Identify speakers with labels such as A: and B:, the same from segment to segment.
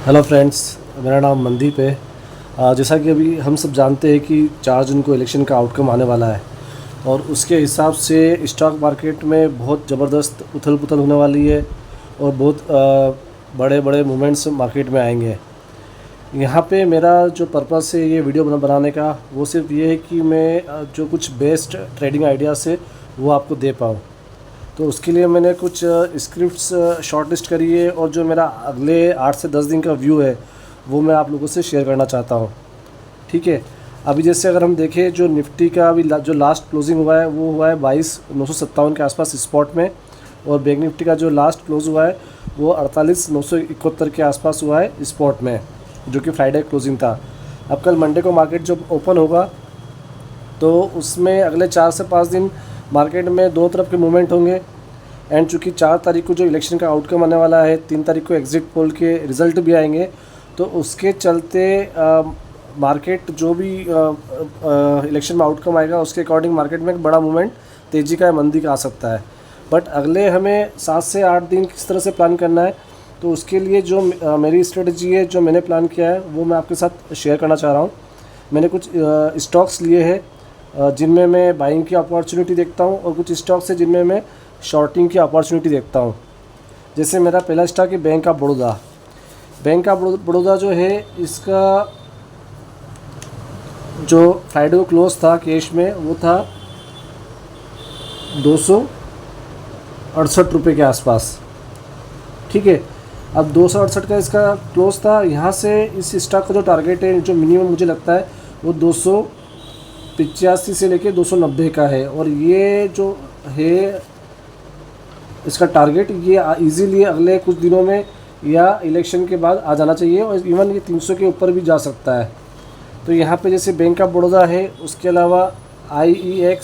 A: Hello friends, मेरा नाम मनदीप है। जैसा कि अभी हम सब जानते हैं कि 4 जून को इलेक्शन का आउटकम आने वाला है और उसके हिसाब से स्टॉक मार्केट में बहुत ज़बरदस्त उथल पुथल होने वाली है और बहुत बड़े बड़े मूवमेंट्स मार्केट में आएंगे। यहाँ पे मेरा जो पर्पस है ये वीडियो बनाने का वो सिर्फ ये है कि मैं जो कुछ बेस्ट ट्रेडिंग आइडियाज़ है वो आपको दे पाऊँ। तो उसके लिए मैंने कुछ स्क्रिप्ट्स शॉर्ट लिस्ट करी है और जो मेरा अगले 8 से 10 दिन का व्यू है वो मैं आप लोगों से शेयर करना चाहता हूँ। ठीक है, अभी जैसे अगर हम देखें जो निफ्टी का अभी जो लास्ट क्लोजिंग हुआ है वो हुआ है 22,957 के आसपास स्पॉट में, और बैंक निफ्टी का जो लास्ट क्लोज हुआ है वो 48,971 के आसपास हुआ है स्पॉट में, जो कि फ्राइडे क्लोजिंग था। अब कल मंडे को मार्केट जब ओपन होगा तो उसमें अगले 4 से 5 दिन मार्केट में दोनों तरफ के मूवमेंट होंगे। एंड चूँकि 4 तारीख को जो इलेक्शन का आउटकम आने वाला है, 3 तारीख को एग्ज़िट पोल के रिज़ल्ट भी आएंगे, तो उसके चलते मार्केट जो भी इलेक्शन में आउटकम आएगा उसके अकॉर्डिंग मार्केट में एक बड़ा मूवमेंट तेज़ी का या मंदी का आ सकता है। बट अगले हमें 7 से 8 दिन किस तरह से प्लान करना है, तो उसके लिए जो मेरी स्ट्रेटजी है, जो मैंने प्लान किया है वो मैं आपके साथ शेयर करना चाह रहा हूँ। मैंने कुछ स्टॉक्स लिए हैं जिनमें मैं बाइंग की अपॉर्चुनिटी देखता हूँ और कुछ स्टॉक्स है जिनमें मैं शॉर्टिंग की अपॉर्चुनिटी देखता हूँ। जैसे मेरा पहला स्टॉक है bank of Baroda. Bank of Baroda जो है इसका जो फ्राइडे को क्लोज था कैश में वो था 268 रुपये के आसपास। ठीक है, अब 268 का इसका क्लोज था। यहाँ से इस स्टॉक का जो टारगेट है, जो मिनिमम मुझे लगता है वो 285 से लेके 290 का है, और ये जो है इसका टारगेट ये इजीली अगले कुछ दिनों में या इलेक्शन के बाद आ जाना चाहिए, और इवन ये 300 के ऊपर भी जा सकता है। तो यहाँ पे जैसे बैंक ऑफ बड़ौदा है, उसके अलावा IEX,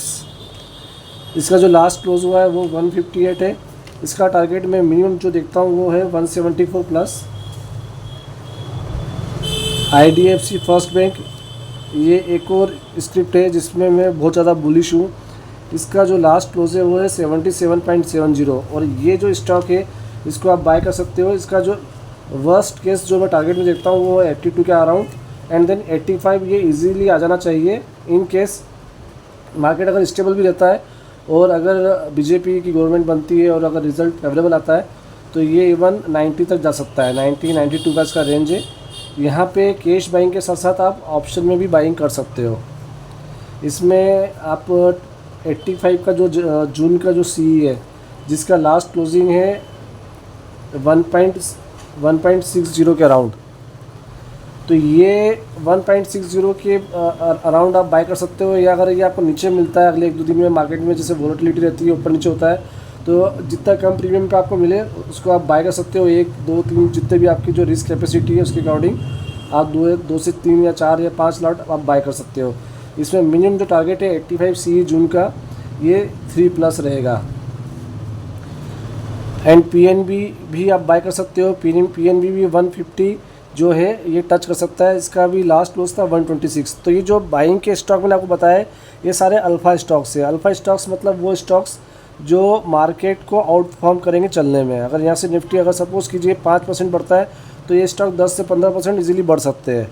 A: इसका जो लास्ट क्लोज हुआ है वो 158 है। इसका टारगेट मैं मिनिमम जो देखता हूँ वो है 174 प्लस। IDFC फर्स्ट बैंक, ये एक और स्क्रिप्ट है जिसमें मैं बहुत ज़्यादा बुलिश हूँ। इसका जो लास्ट क्लोज है वो है 77.70, और ये जो स्टॉक है इसको आप बाय कर सकते हो। इसका जो वर्स्ट केस जो मैं टारगेट में देखता हूँ वो 82 के अराउंड, एंड देन 85 ये इजीली आ जाना चाहिए इन केस मार्केट अगर स्टेबल भी रहता है और अगर बीजेपी की गवर्नमेंट बनती है और अगर रिज़ल्ट फेवरेबल आता है तो ये इवन 90 तक जा सकता है। 90-92 का इसका रेंज है। यहाँ पे कैश बाइंग के साथ साथ आप ऑप्शन में भी बाइंग कर सकते हो। इसमें आप 85 का जो जून का जो CE है जिसका लास्ट क्लोजिंग है 1.60 के अराउंड, तो ये 1.60 के अराउंड आप बाय कर सकते हो। या अगर ये आपको नीचे मिलता है अगले 1-2 दिन में मार्केट में, जैसे वोलेटिलिटी रहती है ऊपर नीचे होता है, तो जितना कम प्रीमियम का आपको मिले उसको आप बाय कर सकते हो। 1, 2, 3 जितने भी आपकी जो रिस्क कैपेसिटी है उसके अकॉर्डिंग आप 2 से 3 या 4 या 5 लॉट आप बाय कर सकते हो। इसमें मिनिमम जो टारगेट है 85 CE जून का, ये 3+ रहेगा। एंड PNB भी आप बाय कर सकते हो। PNB भी 150 जो है ये टच कर सकता है। इसका भी लास्ट क्लोज था 126। तो ये जो बाइंग के स्टॉक मैंने आपको बताया ये सारे अल्फ़ा स्टॉक्स है। अल्फ़ा स्टॉक्स मतलब वो स्टॉक्स जो मार्केट को आउट परफॉर्म करेंगे चलने में। अगर यहाँ से निफ्टी अगर सपोज़ कीजिए 5% बढ़ता है तो ये स्टॉक 10 से 15% ईजिली बढ़ सकते हैं।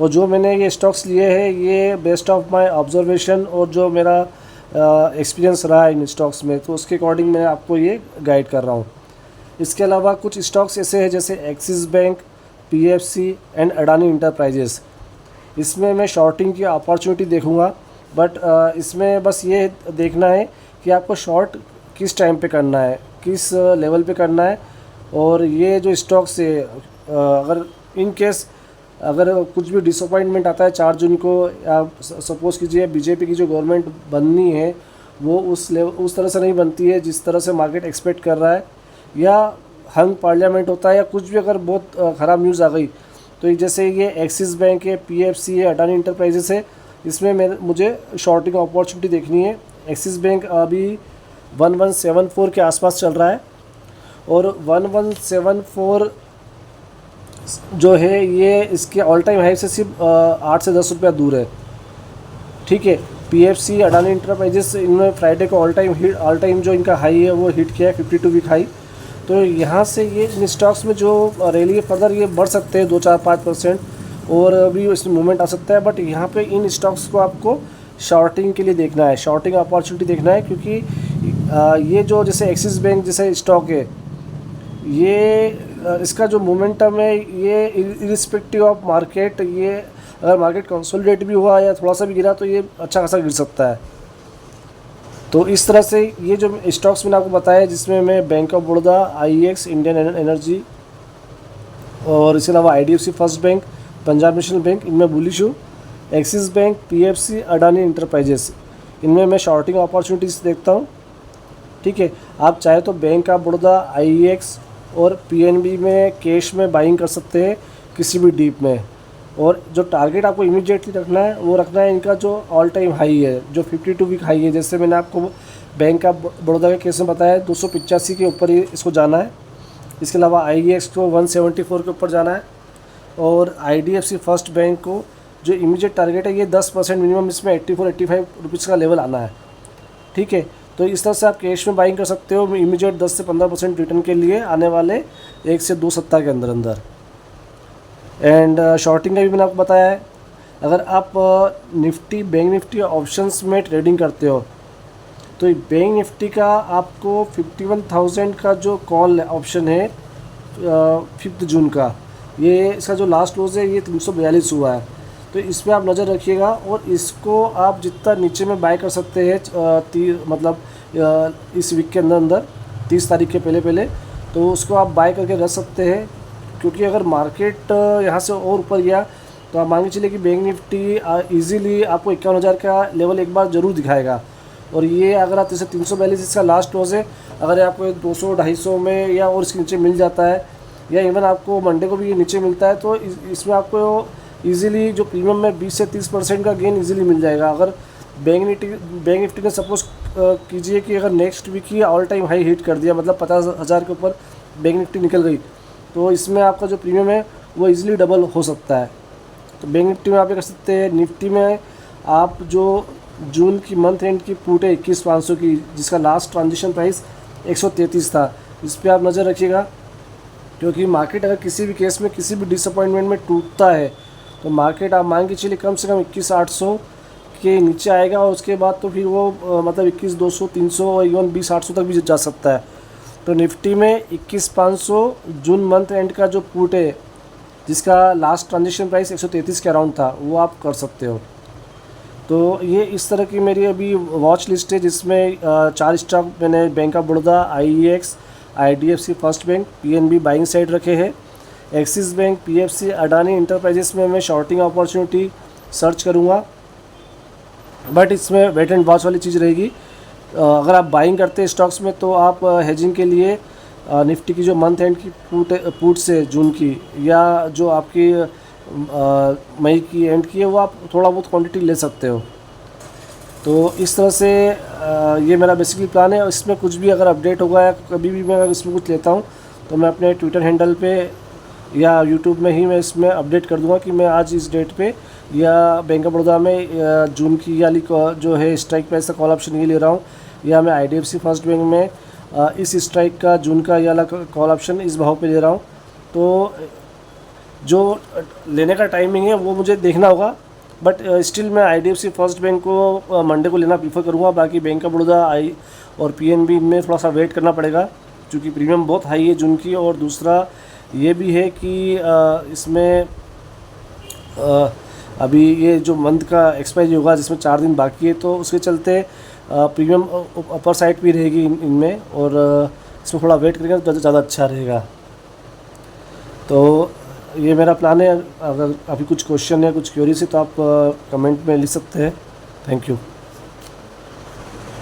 A: और जो मैंने ये स्टॉक्स लिए हैं ये बेस्ट ऑफ माय ऑब्जर्वेशन और जो मेरा एक्सपीरियंस रहा है इन स्टॉक्स में, तो उसके अकॉर्डिंग मैं आपको ये गाइड कर रहा हूँ। इसके अलावा कुछ स्टॉक्स ऐसे हैं जैसे axis bank, PFC and Adani enterprises. इसमें मैं शॉर्टिंग की अपॉर्चुनिटी देखूंगा, बट इसमें बस ये देखना है कि आपको शॉर्ट किस टाइम पे करना है, किस लेवल पे करना है। और ये जो स्टॉक्स है अगर इन केस अगर कुछ भी डिसअपॉइंटमेंट आता है 4 जून को, या सपोज़ कीजिए बीजेपी की जो गवर्नमेंट बननी है वो उस तरह से नहीं बनती है जिस तरह से मार्केट एक्सपेक्ट कर रहा है, या हंग पार्लियामेंट होता है, या कुछ भी अगर बहुत ख़राब न्यूज़ आ गई, तो जैसे ये एक्सिस बैंक है, PFC है, अडानी इंटरप्राइजेस है, इसमें मुझे शॉर्टिंग अपॉर्चुनिटी देखनी है। एक्सिस बैंक अभी 1174 के आसपास चल रहा है, और 1174 जो है ये इसके ऑल टाइम हाई से सिर्फ 8 से 10 रुपया दूर है। ठीक है, PFC अडानी इंटरप्राइजेस इन्होंने फ्राइडे को ऑल टाइम जो इनका हाई है वो हिट किया है, 52 वीक हाई। तो यहाँ से ये इन स्टॉक्स में जो रैली फर्दर ये बढ़ सकते हैं 2-4-5% और अभी इसमें मूवमेंट आ सकता है। बट यहाँ पे इन स्टॉक्स को आपको शॉर्टिंग के लिए देखना है, शॉर्टिंग अपॉर्चुनिटी देखना है, क्योंकि ये जो जैसे एक्सिस बैंक जैसे स्टॉक है, ये इसका जो मोमेंटम है ये इरिस्पेक्टिव ऑफ मार्केट, ये अगर मार्केट कंसोलिडेट भी हुआ या थोड़ा सा भी गिरा तो ये अच्छा खासा गिर सकता है। तो इस तरह से ये जो स्टॉक्स मैंने आपको बताया, जिसमें मैं bank of Baroda, IEX, Indian energy और इसके अलावा IDFC first bank, Punjab national bank, इनमें बुलिश हूँ। Axis bank, PFC, Adani enterprises, इनमें मैं शॉर्टिंग अपॉर्चुनिटीज़ देखता हूँ। ठीक है, आप चाहे तो बैंक ऑफ बड़ौदा, IEX और PNB में कैश में बाइंग कर सकते हैं किसी भी डीप में। और जो टारगेट आपको इमीडिएटली रखना है वो रखना है इनका जो ऑल टाइम हाई है, जो 52 वीक हाई है। जैसे मैंने आपको बैंक ऑफ बड़ौदा के केस में बताया 285 के ऊपर ही इसको जाना है। इसके अलावा IEX को 174 के ऊपर जाना है और IDFC फर्स्ट बैंक को जो इमीडिएट टारगेट है ये 10% मिनिमम, इसमें 84-85 रुपीज़ का लेवल आना है। ठीक है, तो इस तरह से आप कैश में बाइंग कर सकते हो इमीडिएट 10 से 15% रिटर्न के लिए आने वाले 1 से 2 सप्ताह के अंदर अंदर। एंड शॉर्टिंग का भी मैंने आपको बताया है। अगर आप निफ्टी, बैंक निफ्टी ऑप्शंस में ट्रेडिंग करते हो तो बैंक निफ्टी का आपको 51,000 का जो कॉल ऑप्शन है 5 जून का, ये इसका जो लास्ट क्लोज है ये 342 हुआ है। तो इस पर आप नज़र रखिएगा और इसको आप जितना नीचे में बाय कर सकते हैं इस वीक के अंदर अंदर 30 तारीख के पहले तो उसको आप बाय करके रख सकते हैं। क्योंकि अगर मार्केट यहाँ से और ऊपर गया तो आप मान के चलिए कि बैंक निफ्टी इजीली आपको 51,000 का लेवल एक बार ज़रूर दिखाएगा। और ये अगर आप जैसे 342 इसका लास्ट क्लोज है, अगर आपको 200-250 में या और इसके नीचे मिल जाता है या इवन आपको मंडे को भी ये नीचे मिलता है तो इसमें आपको इजीली जो प्रीमियम में 20 से 30% का गेन इजीली मिल जाएगा। अगर बैंक निफ्टी ने सपोज़ कीजिए कि अगर नेक्स्ट वीक ही ऑल टाइम हाई हिट कर दिया, मतलब 50,000 के ऊपर बैंक निफ्टी निकल गई, तो इसमें आपका जो प्रीमियम है वो इजीली डबल हो सकता है। तो बैंक निफ्टी में आप ये कर सकते हैं। निफ्टी में आप जो जून की मंथ एंड की पुट है 21,500 की, जिसका लास्ट ट्रांजिशन प्राइस 133 था, इस पर आप नज़र रखिएगा। क्योंकि मार्केट अगर किसी भी केस में किसी भी डिसअपॉइंटमेंट में टूटता है तो मार्केट आप मान के चलिए कम से कम 21,800 के नीचे आएगा और उसके बाद तो फिर वो मतलब 21,200, 300 और इवन 20,800 तक भी जा सकता है। तो निफ्टी में 21,500 जून मंथ एंड का जो पुट है, जिसका लास्ट ट्रांजेक्शन प्राइस 133 के अराउंड था, वो आप कर सकते हो। तो ये इस तरह की मेरी अभी वॉच लिस्ट है, जिसमें 4 स्टॉक मैंने bank of Baroda, IEX, IDFC first bank, PNB buying side रखे हैं। Axis bank, PFC, Adani enterprises में मैं शॉर्टिंग अपॉर्चुनिटी सर्च करूँगा, बट इसमें वेट एंड वॉच वाली चीज़ रहेगी। अगर आप बाइंग करते हैं स्टॉक्स में तो आप हेजिंग के लिए निफ्टी की जो मंथ एंड की पुट से जून की या जो आपकी मई की एंड की है वो आप थोड़ा बहुत क्वांटिटी ले सकते हो। तो इस तरह से ये मेरा बेसिकली प्लान है। और इसमें कुछ भी अगर अपडेट होगा या कभी भी मैं इसमें कुछ लेता हूँ तो मैं अपने ट्विटर हैंडल पे या यूट्यूब में ही मैं इसमें अपडेट कर दूंगा कि मैं आज इस डेट पे या बैंक ऑफ बड़ौदा में जून की वाली जो है स्ट्राइक प्राइस का कॉल ऑप्शन ये ले रहा हूँ, या मैं IDFC फर्स्ट बैंक में इस स्ट्राइक का जून का ये वाला कॉल ऑप्शन इस भाव पे ले रहा हूँ। तो जो लेने का टाइमिंग है वो मुझे देखना होगा, बट स्टिल मैं IDFC फर्स्ट बैंक को मंडे को लेना प्रीफर करूँगा। बाकी बैंक ऑफ बड़ौदा और PNB में थोड़ा सा वेट करना पड़ेगा क्योंकि प्रीमियम बहुत हाई है जून की। और दूसरा ये भी है कि इसमें अभी ये जो मंथ का एक्सपायरी होगा जिसमें 4 दिन बाकी है, तो उसके चलते प्रीमियम अपर साइड भी रहेगी इनमें, और इसमें थोड़ा वेट करेंगे तो ज़्यादा अच्छा रहेगा। तो ये मेरा प्लान है। अगर अभी कुछ क्वेश्चन है, कुछ क्वेरीज है तो आप कमेंट में लिख सकते हैं। Thank you.